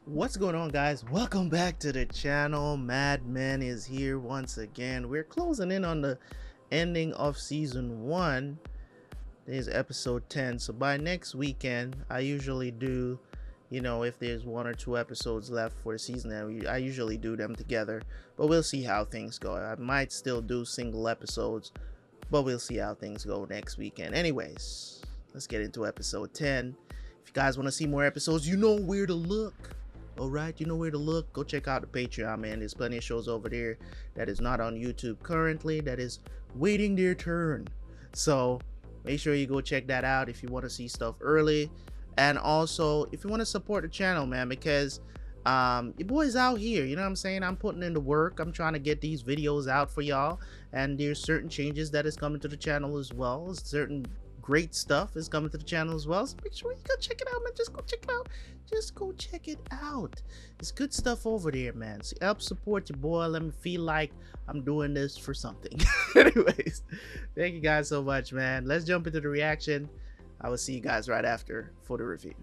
What's going on, guys? Welcome back to the channel. MADMEN is here once again. We're closing in on the ending of season 1. Today's episode 10. So by next weekend, I usually do, if there's 1 or 2 episodes left for the season, I usually do them together. But we'll see how things go. I might still do single episodes, but we'll see how things go next weekend. Anyways, let's get into episode 10. If you guys want to see more episodes, you know where to look. All right, you know where to look. Go check out the Patreon, man. There's plenty of shows over there that is not on YouTube currently, that is waiting their turn. So make sure you go check that out if you want to see stuff early. And also, if you want to support the channel, man, because your boy's out here, you know what I'm saying? I'm putting in the work. I'm trying to get these videos out for y'all. And there's certain changes that is coming to the channel as well. Certain great stuff is coming to the channel as well. So make sure you go check it out, man. Just go check it out. Just go check it out. It's good stuff over there, man. So help support your boy. Let me feel like I'm doing this for something. Anyways, thank you guys so much, man. Let's jump into the reaction. I will see you guys right after for the review.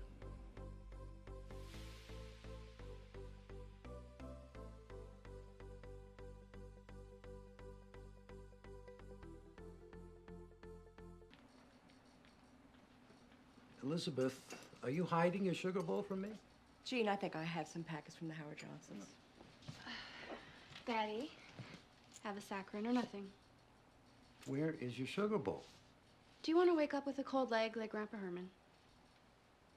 Elizabeth, are you hiding your sugar bowl from me? Gene, I think I have some packets from the Howard Johnsons. Daddy, have a saccharin or nothing. Where is your sugar bowl? Do you want to wake up with a cold leg like Grandpa Herman?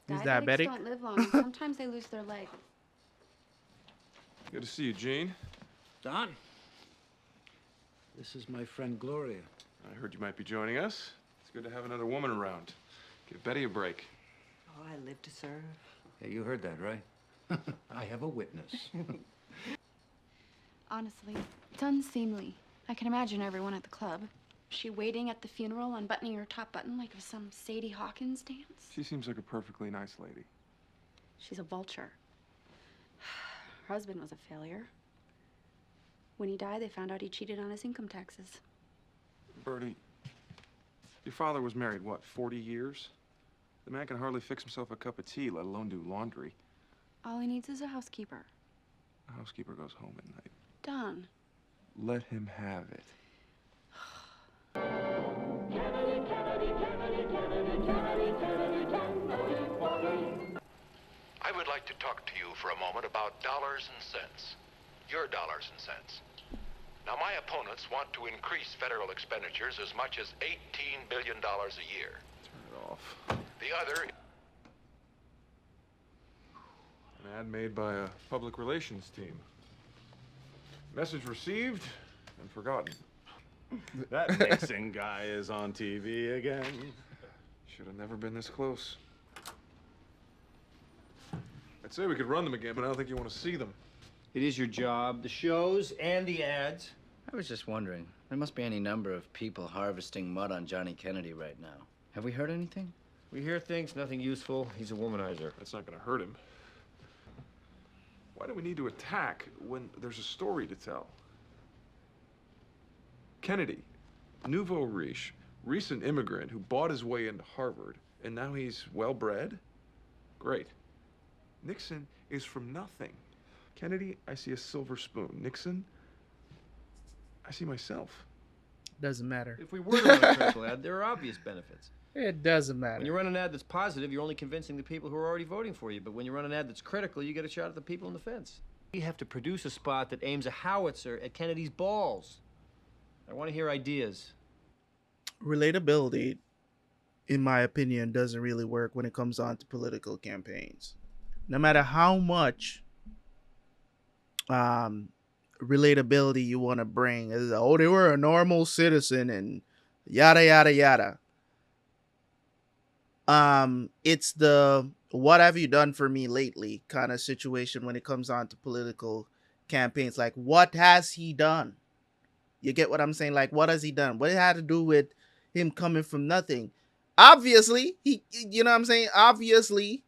He's Diabetics diabetic? don't live long. Sometimes they lose their leg. Good to see you, Gene. Don, this is my friend Gloria. I heard you might be joining us. It's good to have another woman around. Give Betty a break. Oh, I live to serve. Yeah, you heard that, right? I have a witness. Honestly, it's unseemly. I can imagine everyone at the club. She waiting at the funeral, unbuttoning her top button like it was some Sadie Hawkins dance. She seems like a perfectly nice lady. She's a vulture. Her husband was a failure. When he died, they found out he cheated on his income taxes. Bertie, your father was married, what, 40 years? The man can hardly fix himself a cup of tea, let alone do laundry. All he needs is a housekeeper. The housekeeper goes home at night. Don. Let him have it. I would like to talk to you for a moment about dollars and cents. Your dollars and cents. Now, my opponents want to increase federal expenditures as much as $18 billion a year. Turn it off. The other... An ad made by a public relations team. Message received and forgotten. That Nixon guy is on TV again. Should have never been this close. I'd say we could run them again, but I don't think you want to see them. It is your job, the shows and the ads. I was just wondering, there must be any number of people harvesting mud on Johnny Kennedy right now. Have we heard anything? We hear things, nothing useful. He's a womanizer. That's not going to hurt him. Why do we need to attack when there's a story to tell? Kennedy, nouveau riche, recent immigrant who bought his way into Harvard, and now he's well-bred? Great. Nixon is from nothing. Kennedy, I see a silver spoon. Nixon, I see myself. Doesn't matter. If we were to run a critical ad, there are obvious benefits. It doesn't matter. When you run an ad that's positive, you're only convincing the people who are already voting for you. But when you run an ad that's critical, you get a shot at the people on the fence. We have to produce a spot that aims a howitzer at Kennedy's balls. I want to hear ideas. Relatability, in my opinion, doesn't really work when it comes on to political campaigns. No matter how much relatability you want to bring, is oh, they were a normal citizen and yada yada yada. It's the what have you done for me lately kind of situation when it comes on to political campaigns. Like, what has he done? You get what I'm saying? Like, what has he done? What it had to do with him coming from nothing? Obviously, you know what I'm saying? Obviously,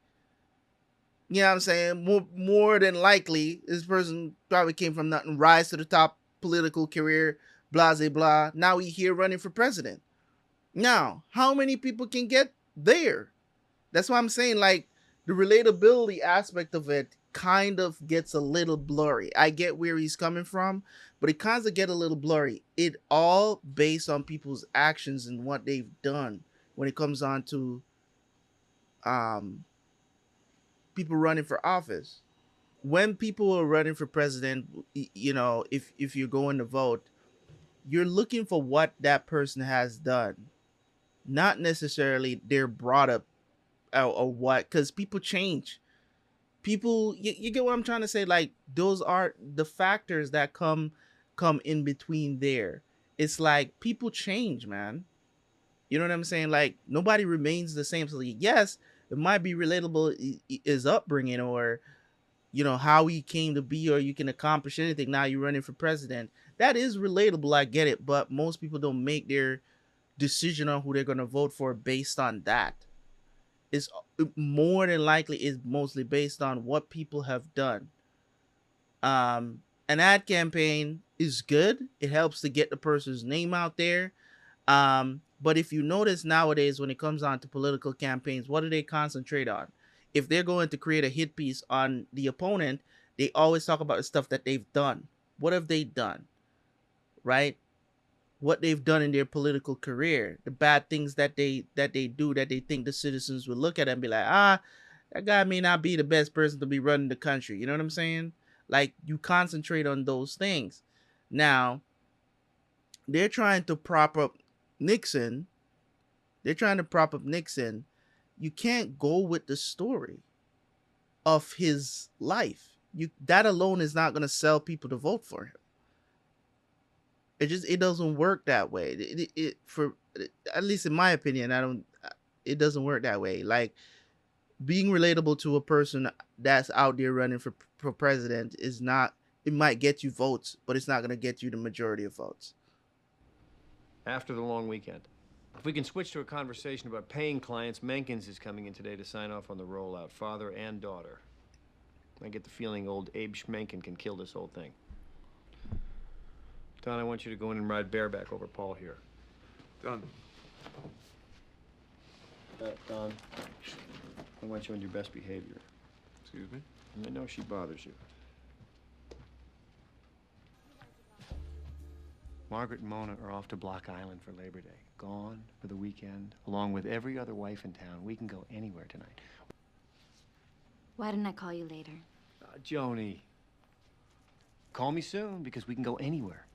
you know what I'm saying? More than likely, this person probably came from nothing, rise to the top political career, blah, blah, blah. Now he here running for president. Now, how many people can get there? That's why I'm saying, like, the relatability aspect of it kind of gets a little blurry. I get where he's coming from, but it kind of get a little blurry. It all based on people's actions and what they've done when it comes on to people running for office. When people are running for president, you know, if you're going to vote, you're looking for what that person has done, not necessarily they're brought up or what, because people change. People, you get what I'm trying to say? Like those are the factors that come in between there. It's like people change, man. You know what I'm saying? Like nobody remains the same. So like, yes, it might be relatable his upbringing or you know how he came to be or you can accomplish anything. Now you're running for president. That is relatable. I get it, but most people don't make their decision on who they're going to vote for based on that. It's more than likely is mostly based on what people have done. An ad campaign is good. It helps to get the person's name out there. But if you notice nowadays when it comes on to political campaigns, what do they concentrate on? If they're going to create a hit piece on the opponent, they always talk about the stuff that they've done. What have they done? Right? What they've done in their political career, the bad things that they do that they think the citizens will look at and be like, that guy may not be the best person to be running the country. You know what I'm saying? Like you concentrate on those things. Now, they're trying to prop up Nixon. They're trying to prop up Nixon. You can't go with the story of his life. That alone is not going to sell people to vote for him. It doesn't work that way. For at least in my opinion, it doesn't work that way. Like being relatable to a person that's out there running for president is not, it might get you votes, but it's not going to get you the majority of votes. After the long weekend. If we can switch to a conversation about paying clients, Menkins is coming in today to sign off on the rollout, father and daughter. I get the feeling old Abe Schmenken can kill this whole thing. Don, I want you to go in and ride bareback over Paul here. Done. Don, I want you on your best behavior. Excuse me? And I know she bothers you. Margaret and Mona are off to Block Island for Labor Day. Gone for the weekend, along with every other wife in town. We can go anywhere tonight. Why didn't I call you later? Joni, call me soon because we can go anywhere.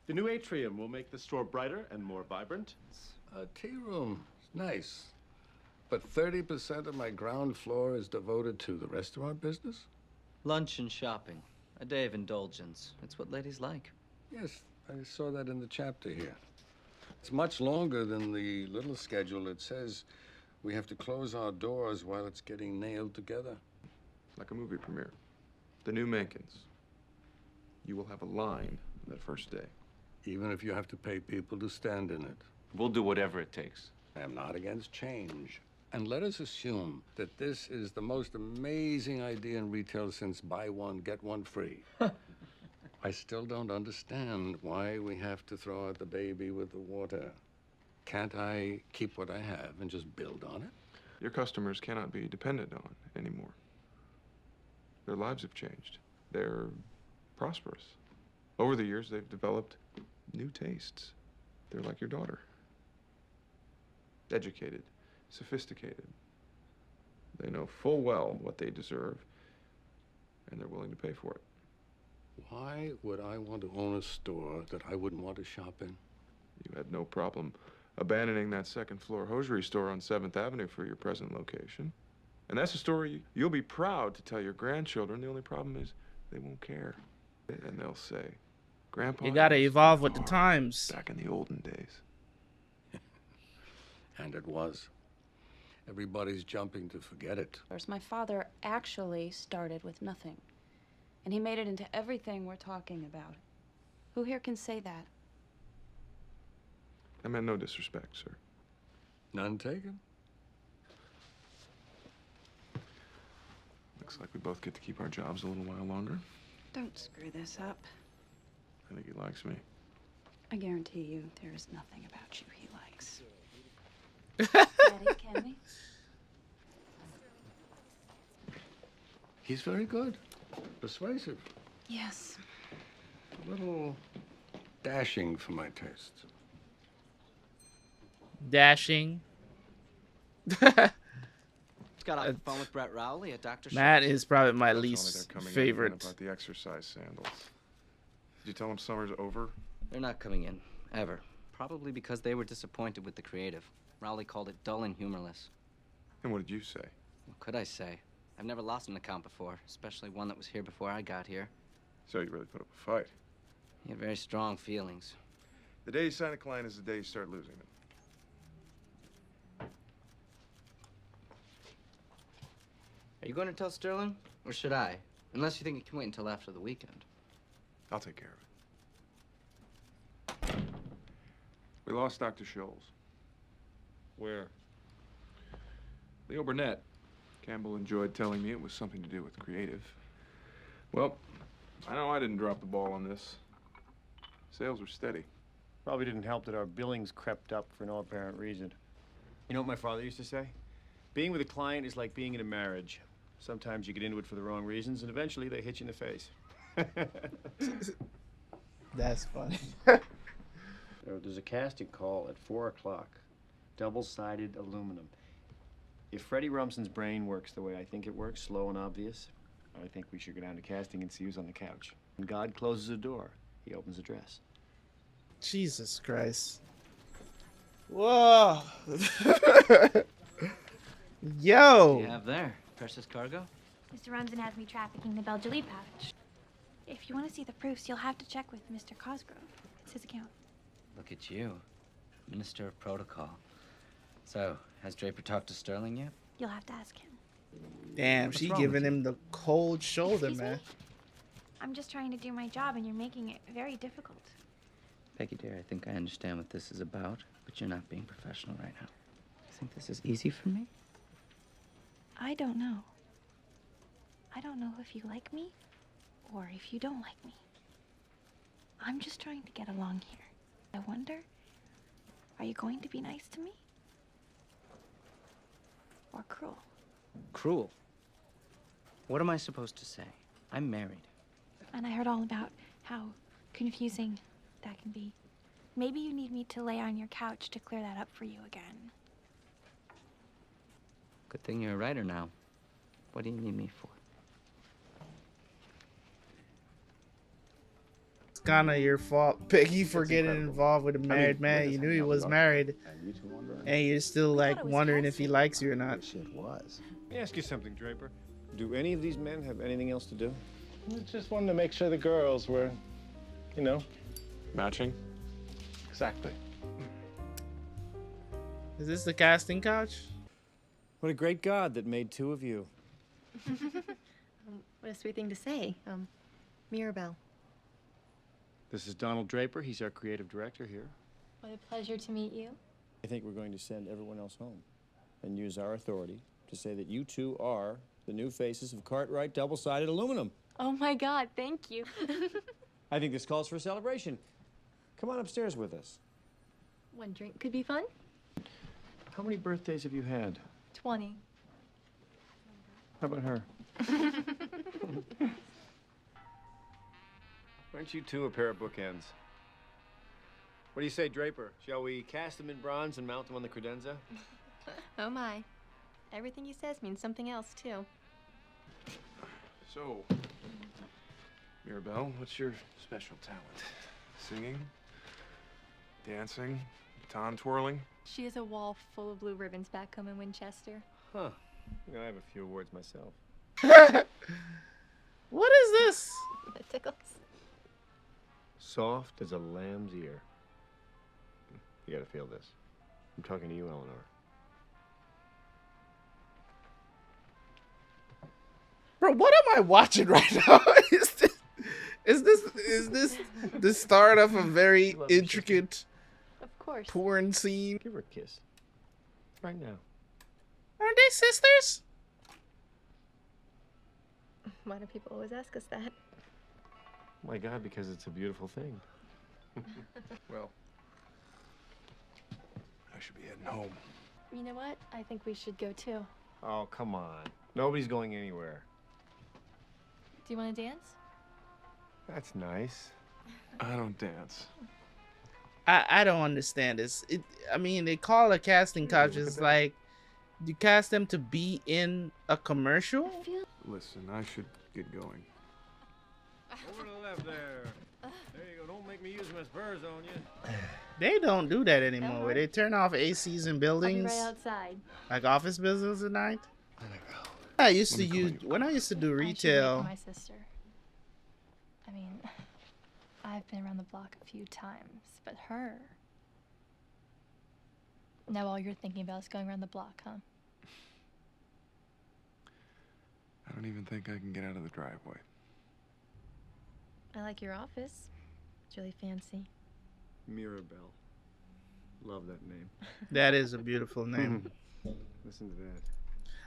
The new atrium will make the store brighter and more vibrant. A tea room. It's nice. But 30% of my ground floor is devoted to the restaurant business? Lunch and shopping. A day of indulgence. It's what ladies like. Yes, I saw that in the chapter here. It's much longer than the little schedule. It says we have to close our doors while it's getting nailed together. Like a movie premiere. The new Menkins. You will have a line that first day. Even if you have to pay people to stand in it. We'll do whatever it takes. I am not against change. And let us assume that this is the most amazing idea in retail since buy one, get one free. I still don't understand why we have to throw out the baby with the water. Can't I keep what I have and just build on it? Your customers cannot be dependent on anymore. Their lives have changed. They're prosperous. Over the years, they've developed new tastes. They're like your daughter. Educated, sophisticated. They know full well what they deserve, and they're willing to pay for it. Why would I want to own a store that I wouldn't want to shop in? You had no problem abandoning that second-floor hosiery store on 7th Avenue for your present location. And that's a story you'll be proud to tell your grandchildren. The only problem is they won't care. And they'll say, Grandpa, you gotta evolve with the times. Back in the olden days. And it was. Everybody's jumping to forget it. My father actually started with nothing. And he made it into everything we're talking about. Who here can say that? I meant no disrespect, sir. None taken? Looks like we both get to keep our jobs a little while longer. Don't screw this up. I think he likes me. I guarantee you there is nothing about you he likes. Daddy, can we? He's very good. Persuasive. Yes. A little dashing for my taste. Dashing. Got off the phone with Brett Rowley at Dr. Matt Schultz. is probably my They're telling me least they're coming in favorite. again about the exercise sandals. Did you tell them summer's over? They're not coming in, ever. Probably because they were disappointed with the creative. Rowley called it dull and humorless. And what did you say? What could I say? I've never lost an account before, especially one that was here before I got here. So you really put up a fight. He had very strong feelings. The day you sign a client is the day you start losing them. Are you going to tell Sterling? Or should I? Unless you think it can wait until after the weekend. I'll take care of it. We lost Dr. Scholes. Where? Leo Burnett. Campbell enjoyed telling me it was something to do with creative. Well, I know I didn't drop the ball on this. Sales were steady. Probably didn't help that our billings crept up for no apparent reason. You know what my father used to say? Being with a client is like being in a marriage. Sometimes you get into it for the wrong reasons, and eventually they hit you in the face. That's funny. There's a casting call at 4 o'clock. Double-sided aluminum. If Freddie Rumson's brain works the way I think it works, slow and obvious, I think we should go down to casting and see who's on the couch. When God closes a door, he opens a dress. Jesus Christ. Whoa. Yo. What do you have there? Precious cargo? Mr. Rumsen has me trafficking the Belgian pouch. If you want to see the proofs, you'll have to check with Mr. Cosgrove. It's his account. Look at you. Minister of Protocol. So, has Draper talked to Sterling yet? You'll have to ask him. Damn, What's she wrong giving with him the cold shoulder, Excuse man. me? I'm just trying to do my job, and you're making it very difficult. Peggy, dear, I think I understand what this is about, but you're not being professional right now. You think this is easy for me? I don't know. I don't know if you like me or if you don't like me. I'm just trying to get along here. I wonder, are you going to be nice to me? Or cruel? Cruel. What am I supposed to say? I'm married. And I heard all about how confusing that can be. Maybe you need me to lay on your couch to clear that up for you again. Good thing you're a writer now. What do you need me for? It's kind of your fault, Peggy, for getting involved with a married man. You knew he was married, and you're still like wondering if he likes you or not. Shit was. Let me ask you something, Draper. Do any of these men have anything else to do? I just wanted to make sure the girls were, you know. Matching? Exactly. Is this the casting couch? What a great God that made two of you. What a sweet thing to say. Mirabelle. This is Donald Draper. He's our creative director here. What a pleasure to meet you. I think we're going to send everyone else home and use our authority to say that you two are the new faces of Cartwright double-sided aluminum. Oh my God, thank you. I think this calls for a celebration. Come on upstairs with us. One drink could be fun. How many birthdays have you had? 20. How about her? Aren't you two a pair of bookends? What do you say, Draper? Shall we cast them in bronze and mount them on the credenza? Oh my. Everything he says means something else, too. So, Mirabelle, what's your special talent? Singing? Dancing? Baton twirling? She has a wall full of blue ribbons back home in Winchester. Huh. You know, I have a few awards myself. What is this? That tickles. Soft as a lamb's ear. You gotta feel this. I'm talking to you, Eleanor. Bro, what am I watching right now? Is this the start of a very intricate Of course. porn scene? Give her a kiss. Right now. Aren't they sisters? Why do people always ask us that? My God, because it's a beautiful thing. Well, I should be heading home. You know what? I think we should go too. Oh, come on. Nobody's going anywhere. Do you want to dance? That's nice. I don't dance. I don't understand this. I mean, they call a casting couch. It's like, you cast them to be in a commercial? Listen, I should get going. Over to the left there. There you go. Don't make me use my spurs on you. They don't do that anymore. Where they turn off ACs in buildings, I'll be right outside. like office buildings at night. I used to use when I used to do I should wait retail. for my sister. I mean, I've been around the block a few times, but her. Now all you're thinking about is going around the block, huh? I don't even think I can get out of the driveway. I like your office. It's really fancy. Mirabelle. Love that name. That is a beautiful name. Listen to that.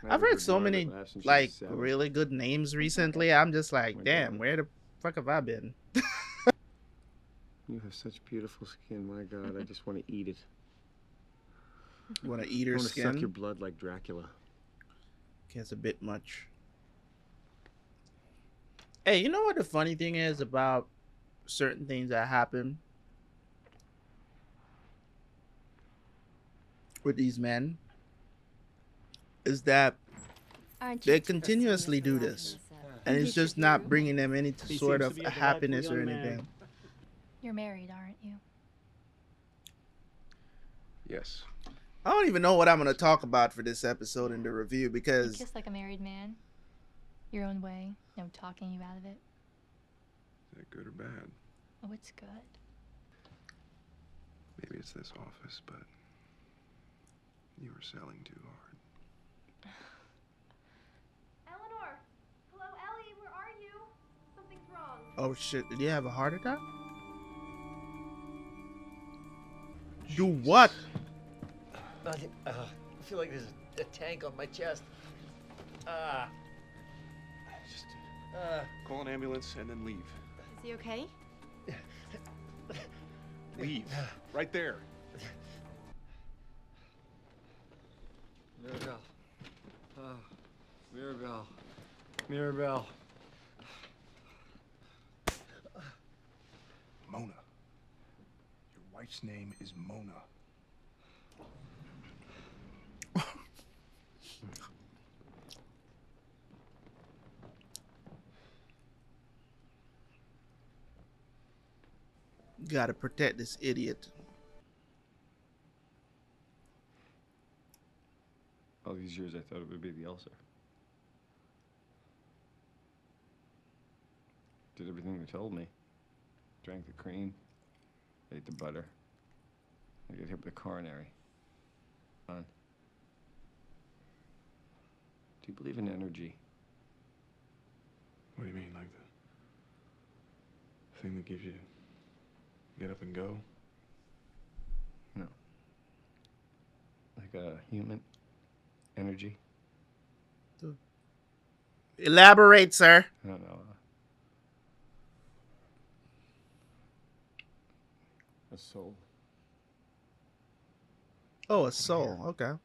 I've heard so many like really good names recently. I'm just like, damn, where the fuck have I been? You have such beautiful skin. My God, I just want to eat it. You want to eat her I want to skin? suck your blood like Dracula. Okay, it's a bit much. Hey, you know what the funny thing is about certain things that happen with these men? Is that they continuously do this, and it's just not bringing them any sort of happiness or anything. You're married, aren't you? Yes. I don't even know what I'm gonna talk about for this episode in the review You because kiss like a married man. Your own way. No talking you out of it. Is that good or bad? Oh, it's good. Maybe it's this office, but you were selling too hard. Eleanor! Hello, Ellie, where are you? Something's wrong. oh shit, did you have a heart attack? Do what? I feel like there's a tank on my chest. Just call an ambulance and then leave. Is he okay? Leave. Right there. Mirabelle. Oh, Mirabelle. Mirabelle. Mona. Your wife's name is Mona. Gotta protect this idiot. All these years I thought it would be the ulcer. Did everything they told me. Drank the cream. Ate the butter. I get hit with a coronary. On. Do you believe in energy? What do you mean, like the thing that gives you get up and go? No. Like a human energy? Elaborate, sir. I don't know. A soul. Oh, a soul. Okay. I've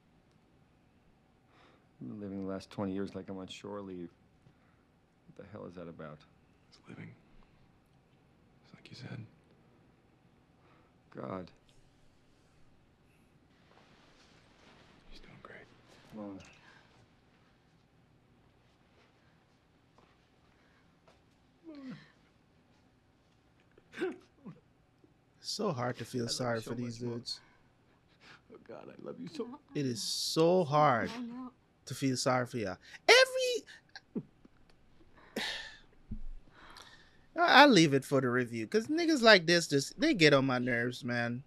been living the last 20 years like I'm on shore leave. What the hell is that about? It's living. It's like you said. God. He's doing great. Mona. So hard to feel sorry for these dudes. Oh God, I love you so much. It is so hard to feel sorry for y'all. I'll leave it for the review because niggas like this they get on my nerves, man.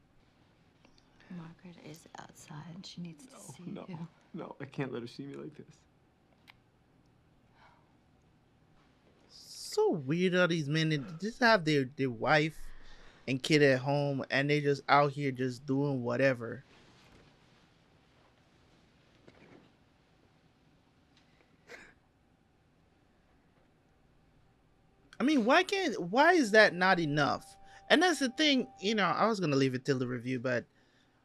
Margaret is outside and she needs to see you. No, I can't let her see me like this. So weird how these men they just have their wife and kid at home and they just out here just doing whatever. I mean, why is that not enough? And that's the thing, I was gonna leave it till the review, but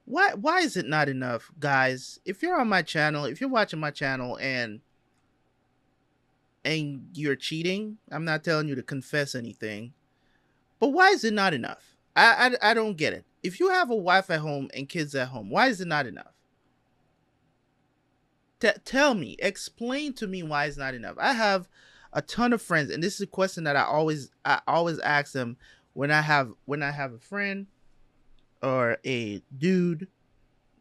why is it not enough, guys? If you're on my channel, if you're watching my channel and and you're cheating, I'm not telling you to confess anything. But why is it not enough? I don't get it. If you have a wife at home and kids at home, why is it not enough? Tell me, explain to me why it's not enough. I have a ton of friends, and this is a question that I always ask them when I have a friend or a dude,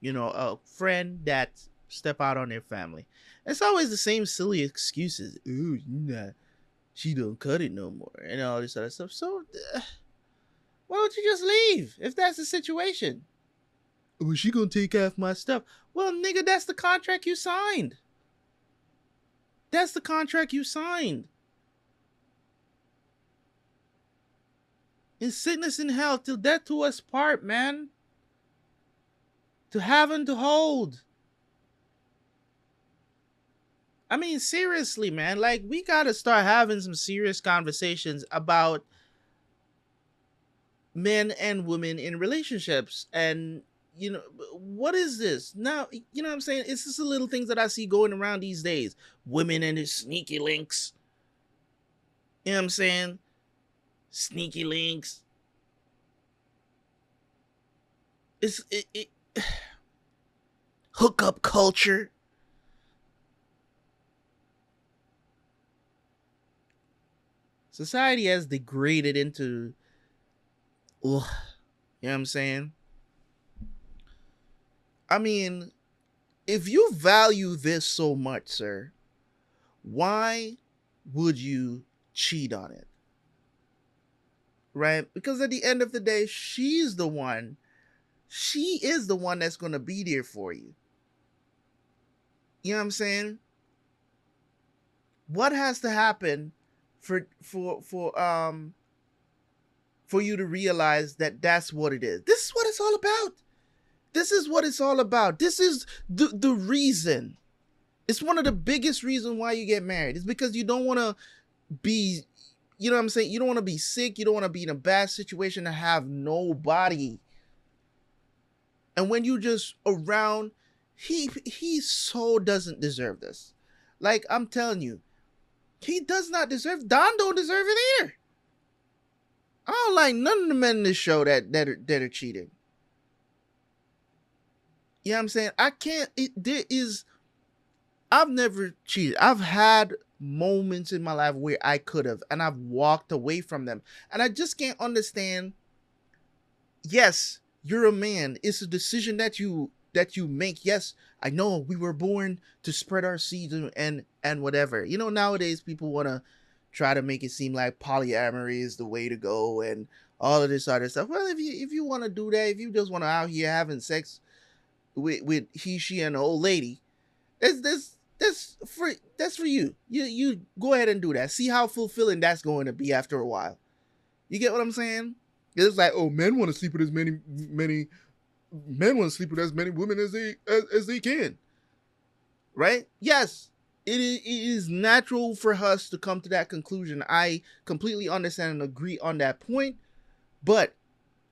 you know, a friend that step out on their family. It's always the same silly excuses. Ooh, nah, she don't cut it no more, and all this other stuff. So why don't you just leave if that's the situation? Well, she gonna take half my stuff. Well, nigga, that's the contract you signed. That's the contract you signed. In sickness and health, till death do us part, man. To have and to hold. I mean, seriously, man. Like, we gotta start having some serious conversations about men and women in relationships. And, you know, what is this? Now, you know what I'm saying? It's just the little things that I see going around these days. Women and their sneaky links. You know what I'm saying? Sneaky links. It hookup culture. Society has degraded into, you know what I'm saying? I mean, if you value this so much, sir, why would you cheat on it? Right? Because at the end of the day, she is the one that's going to be there for you. You know what I'm saying? What has to happen for you to realize that that's what it is? This is what it's all about. This is what it's all about. This is the reason. It's one of the biggest reasons why you get married. It's because you don't want to be, you know what I'm saying? You don't want to be sick. You don't want to be in a bad situation to have nobody. And when you just around, he so doesn't deserve this. Like, I'm telling you, he does not deserve. Don don't deserve it either. I don't like none of the men in this show that are cheating. You know what I'm saying? I've never cheated. I've had moments in my life where I could have, and I've walked away from them. And I just can't understand. Yes, you're a man. It's a decision that you make. Yes, I know we were born to spread our seeds and whatever. You know, nowadays people want to try to make it seem like polyamory is the way to go and all of this other stuff. Well, if you want to do that, if you just want to out here having sex with he, she, and an old lady, that's for you. You go ahead and do that. See how fulfilling that's going to be after a while. You get what I'm saying? It's like, oh, men want to sleep with as many men want to sleep with as many women as they can. Right? Yes, it is natural for us to come to that conclusion. I completely understand and agree on that point. But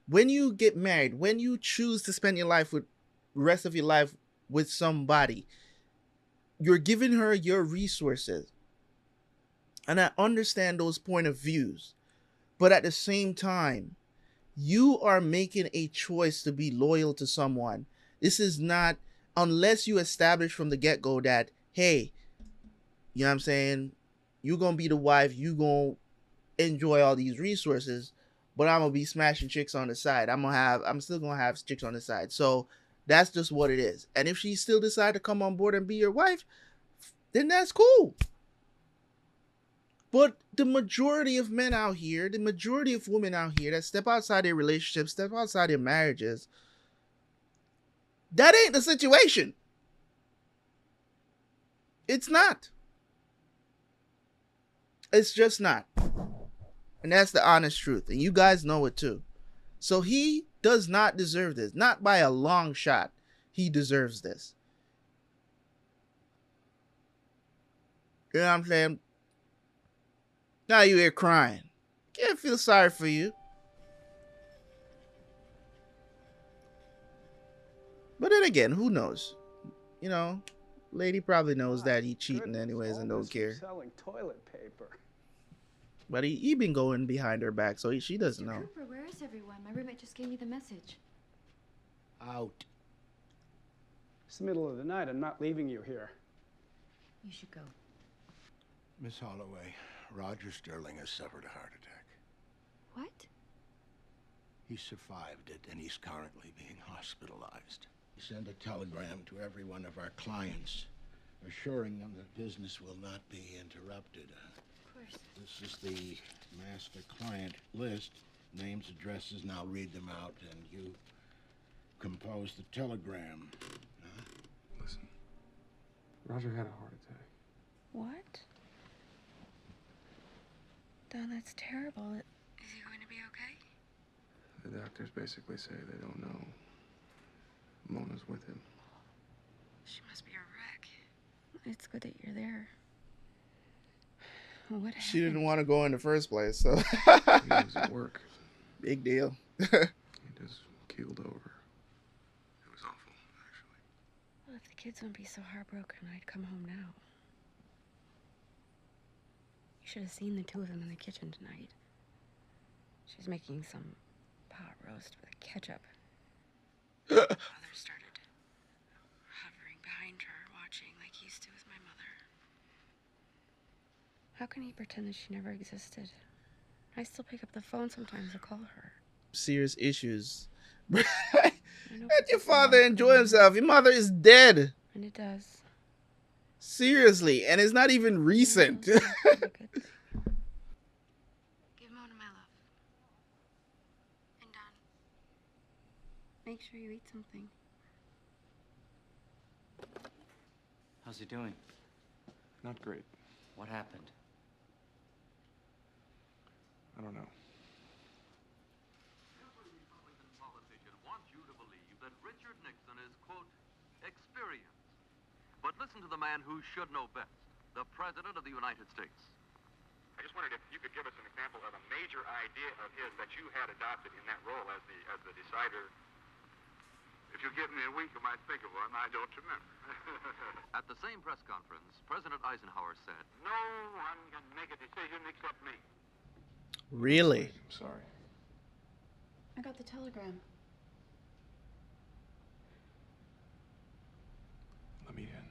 when you get married, when you choose to spend your life with rest of your life with somebody, you're giving her your resources. And I understand those point of views. But at the same time, you are making a choice to be loyal to someone. This is not, unless you establish from the get-go that, hey, you know what I'm saying, you're going to be the wife, you're going to enjoy all these resources, but I'm going to be smashing chicks on the side. I'm still going to have chicks on the side. So that's just what it is. And if she still decide to come on board and be your wife, then that's cool. But the majority of men out here, the majority of women out here that step outside their relationships, step outside their marriages, that ain't the situation. It's not. It's just not. And that's the honest truth. And you guys know it too. So he does not deserve this. Not by a long shot. He deserves this. You know what I'm saying? Now you here crying. Can't feel sorry for you. But then again, who knows? You know, Lady probably knows that he cheating anyways and don't care. Selling toilet paper. But he been going behind her back, so she doesn't know. Cooper, where is everyone? My roommate just gave me the message. Out. It's the middle of the night. I'm not leaving you here. You should go. Miss Holloway, Roger Sterling has suffered a heart attack. What? He survived it, and he's currently being hospitalized. We send a telegram to every one of our clients, assuring them that business will not be interrupted. Of course. This is the master client list. Names, addresses, now read them out, and you compose the telegram. Huh? Listen, Roger had a heart attack. What? Don, that's terrible. Is he going to be okay? The doctors basically say they don't know. Mona's with him. She must be a wreck. It's good that you're there. What happened? She didn't want to go in the first place, so. He was at work. Big deal. He just keeled over. It was awful, actually. Well, if the kids wouldn't be so heartbroken, I'd come home now. You should have seen the two of them in the kitchen tonight. She was making some pot roast with ketchup. Father started hovering behind her, watching like he used to with my mother. How can he pretend that she never existed? I still pick up the phone sometimes to call her. Serious issues. Let your father enjoy himself. Your mother is dead. And it does. Seriously, and it's not even recent. Give Mona my love. And Don, make sure you eat something. How's he doing? Not great. What happened? I don't know. Richard Nixon is, quote, experienced. But listen to the man who should know best, the President of the United States. I just wondered if you could give us an example of a major idea of his that you had adopted in that role as the decider. If you give me a week, I might think of one. I don't remember. At the same press conference, President Eisenhower said, No one can make a decision except me. Really? I'm sorry. I got the telegram. Let me in.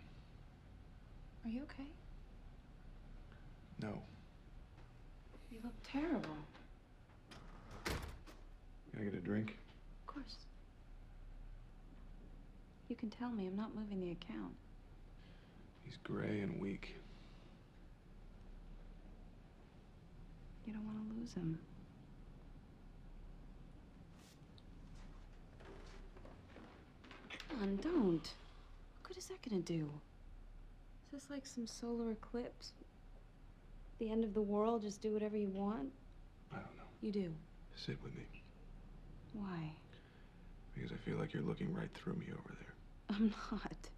Are you okay? No. You look terrible. Can I get a drink? Of course. You can tell me. I'm not moving the account. He's gray and weak. You don't want to lose him. Come on, don't. What good is that gonna do? Is this like some solar eclipse? The end of the world, just do whatever you want? I don't know. You do. Sit with me. Why? Because I feel like you're looking right through me over there. I'm not.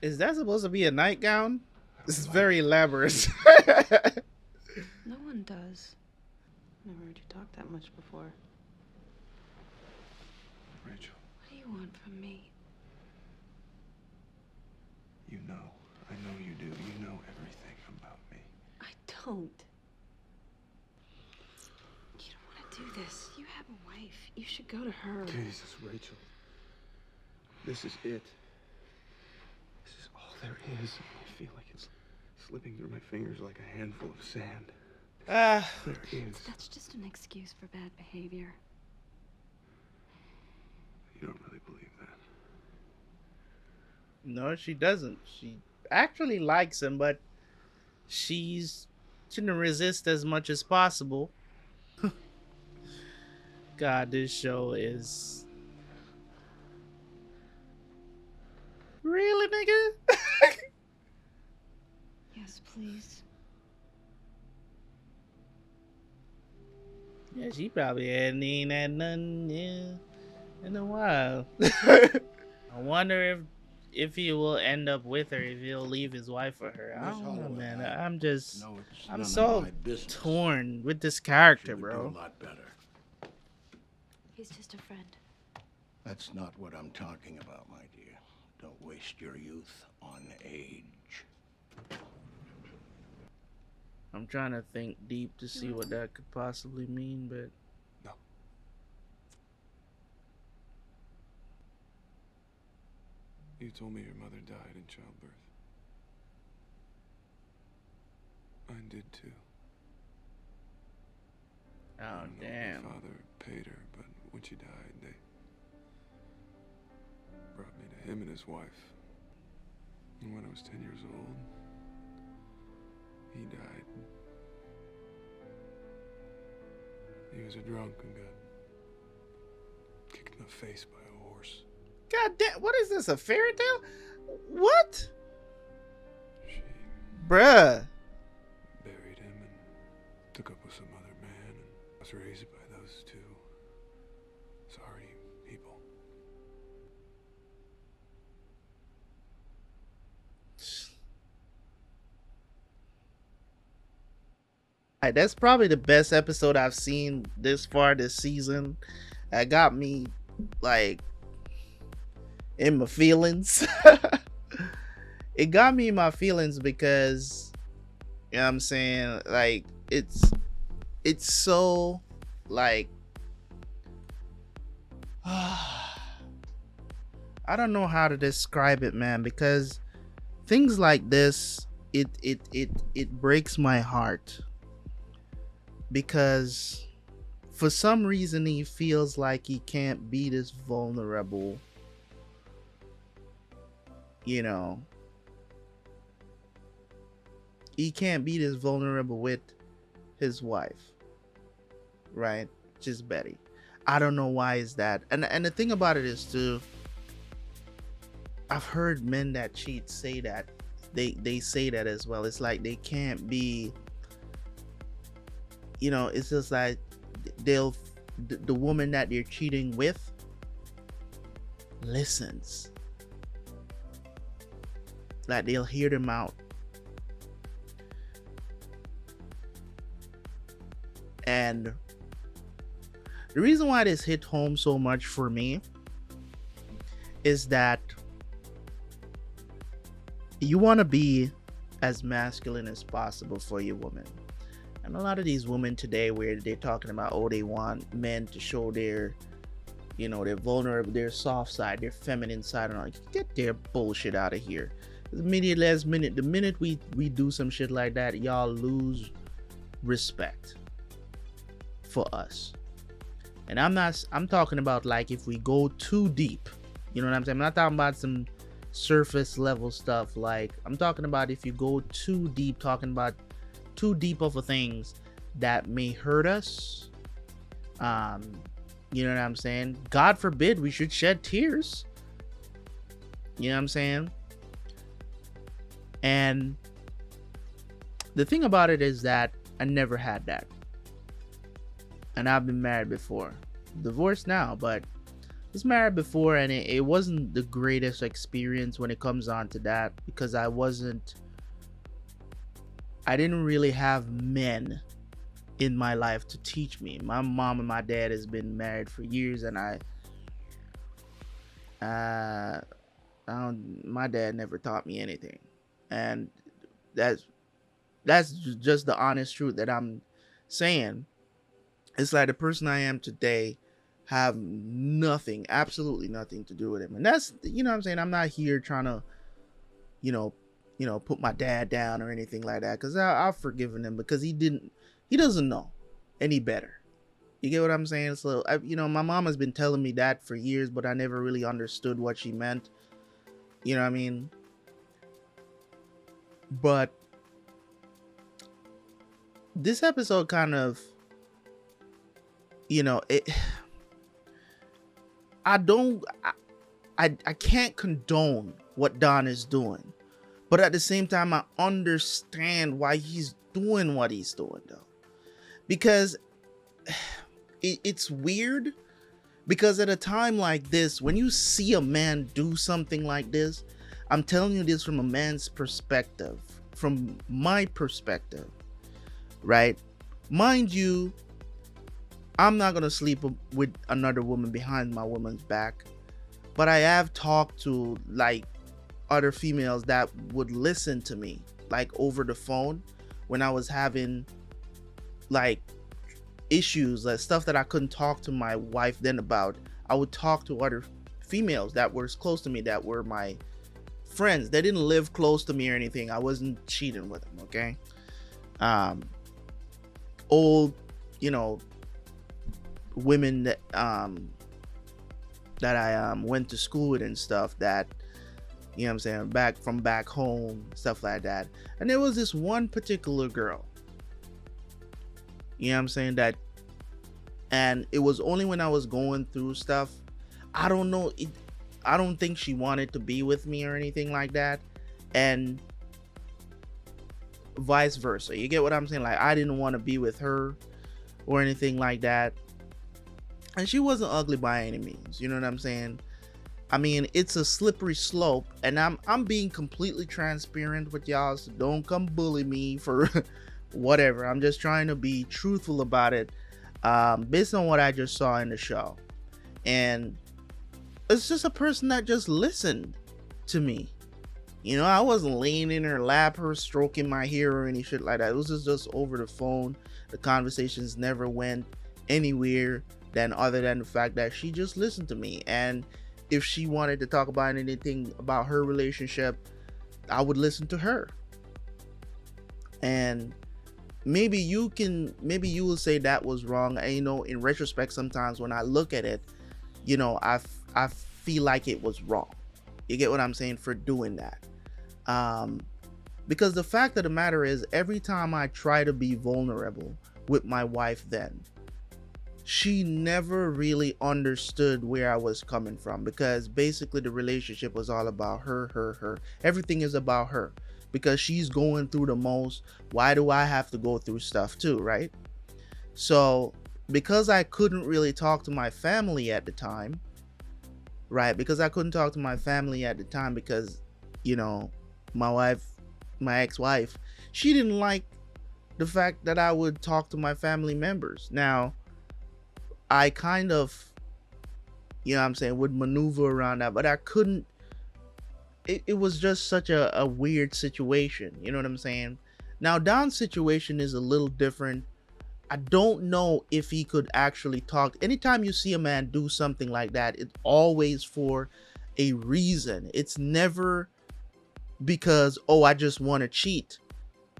Is that supposed to be a nightgown? This is very elaborate. No one does. Never heard you talk that much before. Rachel. What do you want from me? You know. I know you do. You know everything about me. I don't. You don't want to do this. You have a wife. You should go to her. Jesus, Rachel. This is it. This is all there is. I feel like it's slipping through my fingers like a handful of sand. There is. That's just an excuse for bad behavior. You don't really believe that. No, she doesn't. She actually likes him, but she's trying to resist as much as possible. God, this show is... Really, nigga? Yes, please. Yeah, she probably ain't had nothing in a while. I wonder if he will end up with her, if he'll leave his wife for her. I don't know, man. I'm so torn with this character, bro. A lot better. He's just a friend. That's not what I'm talking about, my dear. Don't waste your youth on age. I'm trying to think deep to see what that could possibly mean, but no. You told me your mother died in childbirth. Mine did too. Oh, I don't know damn. if my father paid her, but when she died, they brought me to him and his wife. And when I was 10 years old, he died. He was a drunk and got kicked in the face by a horse. God damn, what is this, a fairy tale? What? Bruh. Buried him and took up with some other man, and I was raised by those two sorry people. That's probably the best episode I've seen this far this season. That got me like in my feelings. It got me in my feelings because, you know what I'm saying, like it's so like I don't know how to describe it, man, because things like this, it breaks my heart. Because for some reason he feels like he can't be this vulnerable, you know, he can't be this vulnerable with his wife, right? Just Betty. I don't know why is that. And the thing about it is too, I've heard men that cheat say that they say that as well. It's like they can't be, you know, it's just like the woman that they're cheating with listens, like they'll hear them out. And the reason why this hit home so much for me is that you want to be as masculine as possible for your woman. And a lot of these women today, where they're talking about, oh, they want men to show their, you know, their vulnerable, their soft side, their feminine side, and all. Get their bullshit out of here. The minute we do some shit like that, y'all lose respect for us. And I'm talking about like if we go too deep, you know what I'm saying? I'm not talking about some surface level stuff. Like I'm talking about if you go too deep, talking about too deep of a things that may hurt us. You know what I'm saying? God forbid we should shed tears. You know what I'm saying? And the thing about it is that I never had that. And I've been married before. Divorced now, but I was married before, and it wasn't the greatest experience when it comes on to that, because I didn't really have men in my life to teach me. My mom and my dad has been married for years, and my dad never taught me anything. And that's just the honest truth that I'm saying. It's like the person I am today have nothing, absolutely nothing to do with him. And that's, you know what I'm saying? I'm not here trying to, you know, put my dad down or anything like that, because I've forgiven him, because he doesn't know any better. You get what I'm saying? So, my mom has been telling me that for years, but I never really understood what she meant. You know what I mean? But this episode kind of, I can't condone what Don is doing, but at the same time, I understand why he's doing what he's doing, though, because it's weird. Because at a time like this, when you see a man do something like this, I'm telling you this from a man's perspective, from my perspective, right? Mind you, I'm not gonna sleep with another woman behind my woman's back. but I have talked to like other females that would listen to me like over the phone when I was having like issues, like stuff that I couldn't talk to my wife then about. I would talk to other females that were close to me, that were my friends. They didn't live close to me or anything. I wasn't cheating with them, okay? Old, you know, women that I went to school with and stuff, that, you know what I'm saying, back home, stuff like that. And there was this one particular girl, you know what I'm saying, that, and it was only when I was going through stuff. I don't know, I don't think she wanted to be with me or anything like that, and vice versa. You get what I'm saying? Like, I didn't want to be with her or anything like that. And she wasn't ugly by any means, you know what I'm saying? I mean, it's a slippery slope, and I'm being completely transparent with y'all, so don't come bully me for whatever. I'm just trying to be truthful about it, based on what I just saw in the show. And it's just a person that just listened to me. You know, I wasn't laying in her lap, her stroking my hair or any shit like that. It was just over the phone. The conversations never went anywhere other than the fact that she just listened to me. And if she wanted to talk about anything about her relationship, I would listen to her. And maybe you will say that was wrong. And, you know, in retrospect, sometimes when I look at it, you know, I feel like it was wrong. You get what I'm saying, for doing that. Because the fact of the matter is, every time I try to be vulnerable with my wife, then she never really understood where I was coming from, because basically the relationship was all about her. Everything is about her because she's going through the most. Why do I have to go through stuff too, right? So because I couldn't really talk to my family at the time, right? Because I couldn't talk to my family at the time because, you know, my ex-wife, she didn't like the fact that I would talk to my family members. Now, I kind of, you know what I'm saying, would maneuver around that, but I couldn't. It was just such a weird situation, you know what I'm saying? Now, Don's situation is a little different. I don't know if he could actually talk. Anytime you see a man do something like that, it's always for a reason. It's never because, oh, I just want to cheat.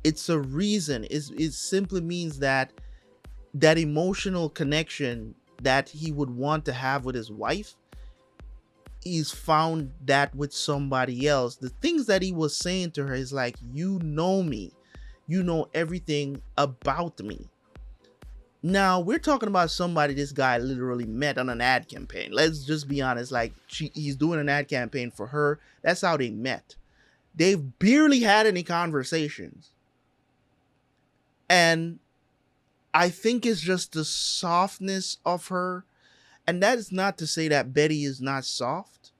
It's a reason. It simply means that emotional connection that he would want to have with his wife, he's found that with somebody else. The things that he was saying to her is like, you know me, you know everything about me. Now we're talking about somebody this guy literally met on an ad campaign. Let's just be honest. Like, he's doing an ad campaign for her. That's how they met. They've barely had any conversations. And I think it's just the softness of her. And that is not to say that Betty is not soft,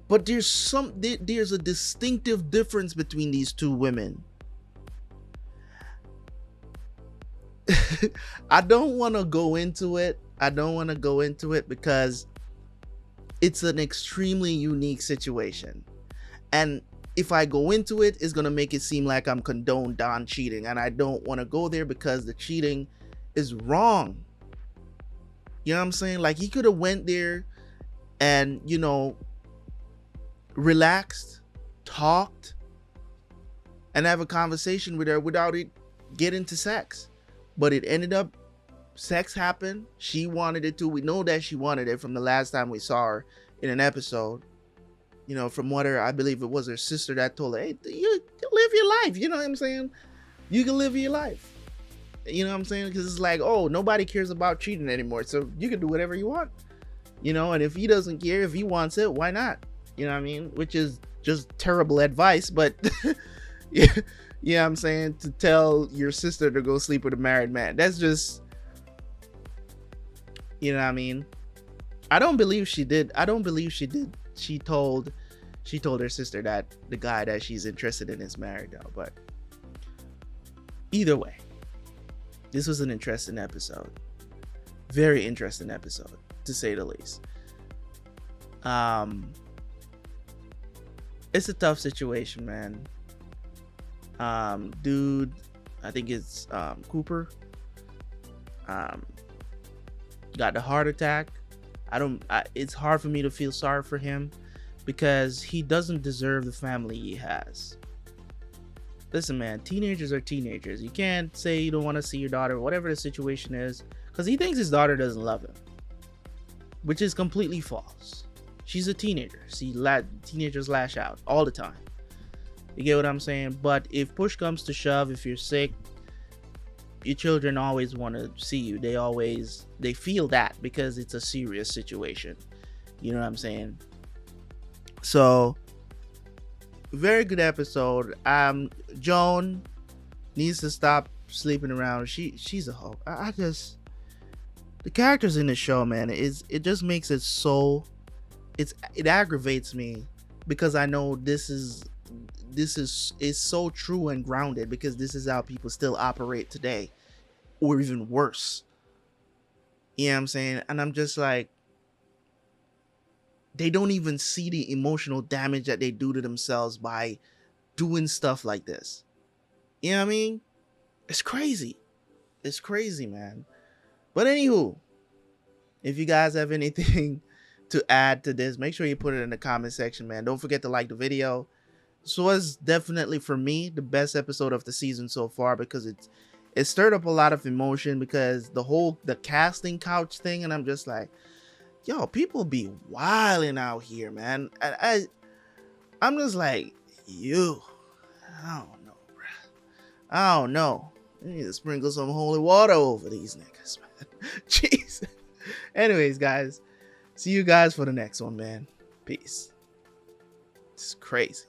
but there's a distinctive difference between these two women. I don't want to go into it. Because it's an extremely unique situation. And if I go into it, it's going to make it seem like I'm condoned Don cheating. And I don't want to go there because the cheating is wrong. You know what I'm saying? Like, he could have went there and, you know, relaxed, talked, and have a conversation with her without it getting to sex. But it ended up, sex happened. She wanted it too. We know that she wanted it from the last time we saw her in an episode. You know, from what I believe it was her sister that told her, hey, you live your life. You know what I'm saying? You can live your life. You know what I'm saying? Because it's like, oh, nobody cares about cheating anymore. So you can do whatever you want. You know, and if he doesn't care, if he wants it, why not? You know what I mean? Which is just terrible advice. But yeah, you know what I'm saying? To tell your sister to go sleep with a married man. That's just, you know what I mean? I don't believe she did. She told her sister that the guy that she's interested in is married though. But either way, this was an interesting episode. Very interesting episode, to say the least. It's a tough situation, man. Dude, I think it's Cooper. Got the heart attack. It's hard for me to feel sorry for him because he doesn't deserve the family he has. Listen, man, teenagers are teenagers. You can't say you don't want to see your daughter, whatever the situation is, because he thinks his daughter doesn't love him, which is completely false. She's a teenager. Teenagers lash out all the time. You get what I'm saying? But if push comes to shove, if you're sick, your children always want to see you. They feel that because it's a serious situation. You know what I'm saying? So, very good episode. Joan needs to stop sleeping around. She's a hoe. The characters in the show, man, it just makes it so, it aggravates me because I know this is so true and grounded because this is how people still operate today, or even worse. You know what I'm saying? And I'm just like, they don't even see the emotional damage that they do to themselves by doing stuff like this. You know what I mean? It's crazy. It's crazy, man. But anywho, if you guys have anything to add to this, make sure you put it in the comment section, man. Don't forget to like the video. This was definitely, for me, the best episode of the season so far because it stirred up a lot of emotion because the casting couch thing, and I'm just like, yo, people be wilding out here, man. I'm just like, I don't know, bro. I don't know. I need to sprinkle some holy water over these niggas, man. Jeez. Anyways, guys, see you guys for the next one, man. Peace. It's crazy.